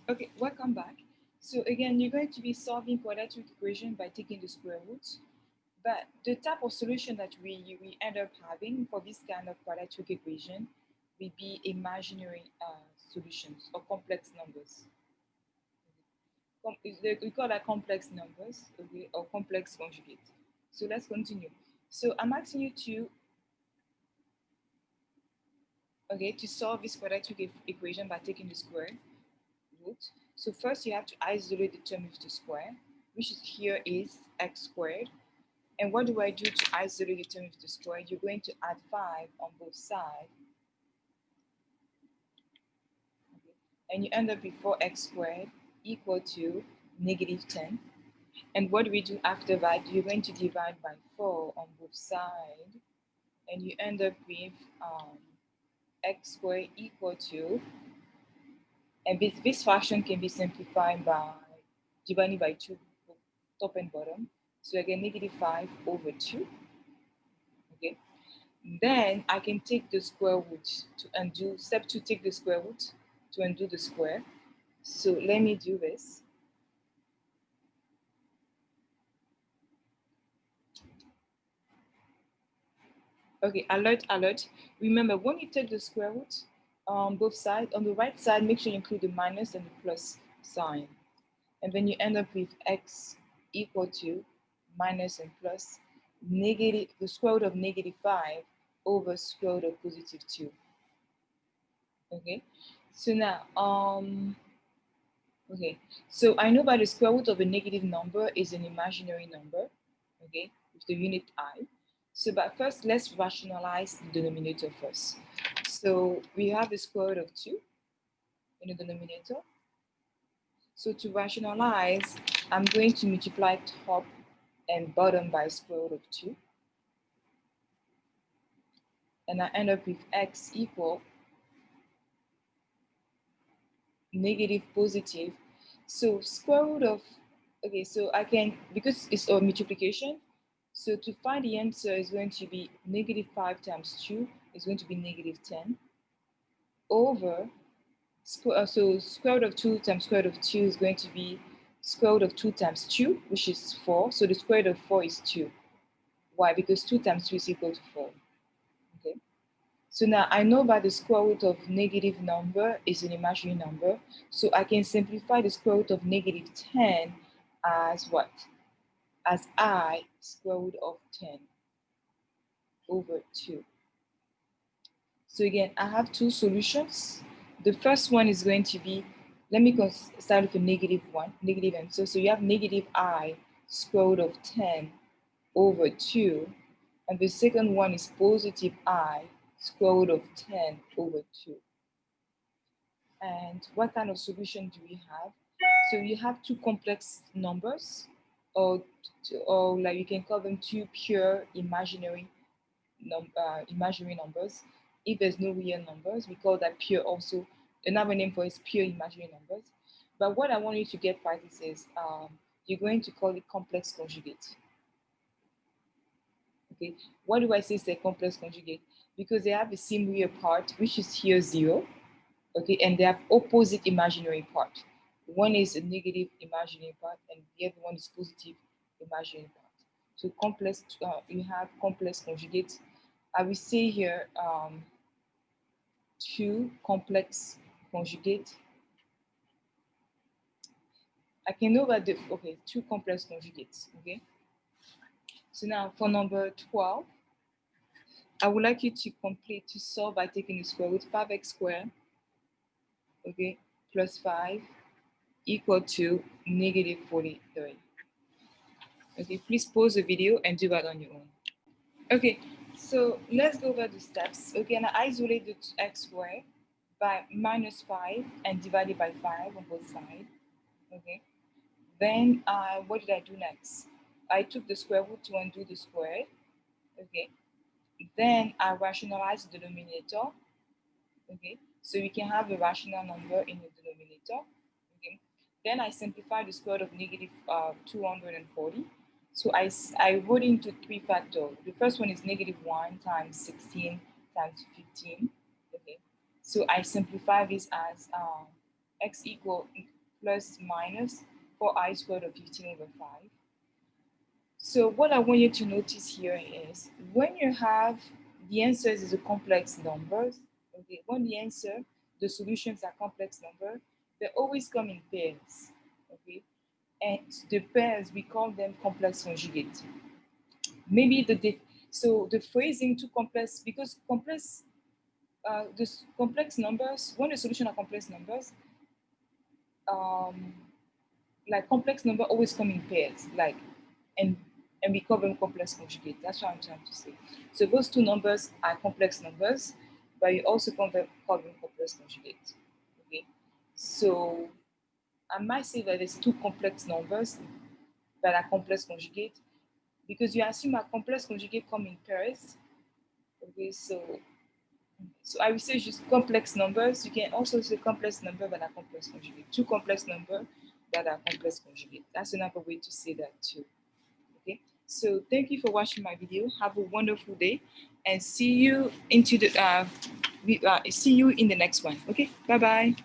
Okay, welcome back. So again, you're going to be solving quadratic equation by taking the square root. But the type of solution that we end up having for this kind of quadratic equation will be imaginary solutions or complex numbers. We call that complex numbers, okay, or complex conjugate. So let's continue. So I'm asking you to solve this quadratic equation by taking the square root. So first you have to isolate the term with the square, which is here is x squared. And what do I do to isolate the term with the square? You're going to add 5 on both sides. Okay? And you end up with 4x squared equal to negative 10. And what do we do after that? You're going to divide by 4 on both sides. And you end up with x squared equal to, and this fraction can be simplified by dividing by 2, top and bottom. So I get negative 5 over 2. Okay. Then I can take the square root to undo, step 2, take the square root to undo the square. So let me do this. Okay, alert, alert. Remember, when you take the square root on both sides, on the right side, make sure you include the minus and the plus sign. And then you end up with x equal to minus and plus negative, the square root of negative 5 over square root of positive 2. Okay, so now, okay, so I know that the square root of a negative number is an imaginary number, okay, with the unit I. So, but first, let's rationalize the denominator first. So we have the square root of 2 in the denominator. So to rationalize, I'm going to multiply top and bottom by square root of 2. And I end up with x equal negative positive. So square root of, okay, so I can, because it's a multiplication, so to find the answer is going to be negative 5 times 2 is going to be negative 10 over, so square root of 2 times square root of 2 is going to be square root of 2 times 2, which is 4. So the square root of 4 is 2. Why? Because 2 times 2 is equal to 4. Okay. So now I know that the square root of negative number is an imaginary number. So I can simplify the square root of negative 10 as what? As I square root of 10 over 2. So again, I have two solutions. The first one is going to be, let me start with a negative one, negative answer. So you have negative I square root of 10 over 2. And the second one is positive I square root of 10 over 2. And what kind of solution do we have? So you have two complex numbers, or like you can call them two pure imaginary numbers. If there's no real numbers, we call that pure also. Another name for it is pure imaginary numbers. But what I want you to get practice is you're going to call it complex conjugate. Okay, why do I say it's a complex conjugate? Because they have the same real part, which is here 0. Okay, and they have opposite imaginary part. One is a negative imaginary part, and the other one is positive imaginary part. So complex, you have complex conjugates. I will say here two complex conjugate. I can know that okay, two complex conjugates. Okay. So now for number 12, I would like you to solve by taking the square root 5x squared, okay, plus 5 equal to negative 43. Okay, please pause the video and do that on your own. Okay, so let's go over the steps. Okay, and I isolate the x squared by minus 5 and divide it by 5 on both sides. Okay, then what did I do next? I took the square root to undo the square. Okay, then I rationalized the denominator. Okay, so we can have a rational number in the denominator. Okay, then I simplify the square root of negative 240. So I wrote into 3 factors. The first one is negative 1 times 16 times 15. Okay, so I simplify this as x equal plus minus 4i squared of 15/5. So what I want you to notice here is when you have the answers is a complex numbers, okay, when the solutions are complex number, they always come in pairs, okay, and the pairs we call them complex conjugates. Maybe so the phrasing too complex because complex numbers, when the solution are complex numbers, um, like complex number always come in pairs, like and and we call them complex conjugate. That's what I'm trying to say. So those two numbers are complex numbers, but you also call them complex conjugate. Okay. So I might say that there's two complex numbers that are complex conjugate because you assume a complex conjugate come in pairs. Okay, so I will say just complex numbers. You can also say complex number that are complex conjugate. Two complex number that are complex conjugate. That's another way to say that too. Okay. So thank you for watching my video. Have a wonderful day, and see you in the next one. Okay. Bye bye.